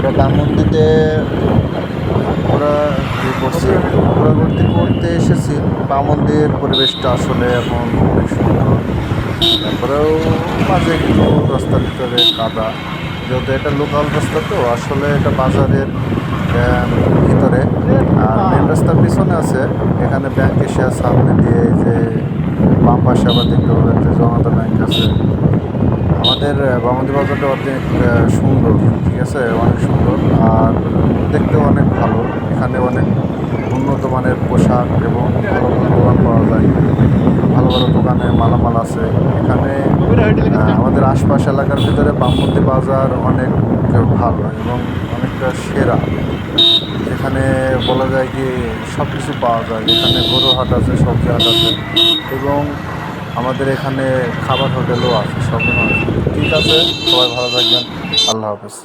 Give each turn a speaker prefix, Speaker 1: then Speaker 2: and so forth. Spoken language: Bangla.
Speaker 1: আমরা বামন্দিতে ঘোরাঘুরি করতে এসেছি। বামন্দির পরিবেশটা আসলে এখন অনেক সুন্দর। তারপরেও মাঝে একটু রাস্তার ভিতরে কাদা, যেহেতু এটা লোকাল রাস্তা, তো আসলে এটা বাজারের ভিতরে। আর মেন রাস্তার পিছনে আছে, এখানে ব্যাংক এশিয়া সামনে দিয়ে যে বাম পাশে আবার দেখতে পাবেন যে জনতা ব্যাংক আছে। আমাদের বামন্দি বাজারটা অনেক সুন্দর, ঠিক আছে, অনেক সুন্দর। আর দেখতেও অনেক ভালো। এখানে অনেক উন্নত মানের পোশাক এবং ভালো ভালো দোকান পাওয়া যায়। ভালো ভালো দোকানে মালামাল আছে এখানে। আমাদের আশপাশ এলাকার ভিতরে বামন্দি বাজার অনেক ভালো এবং অনেকটা সেরা, যেখানে বলা যায় কি সব কিছু পাওয়া যায়। এখানে গরু হাট আছে, সবজি হাট আছে এবং আমাদের এখানে খাবার হোটেলও আছে, সবই আছে। ঠিক আছে, সবাই ভালো থাকবেন। আল্লাহ হাফেজ।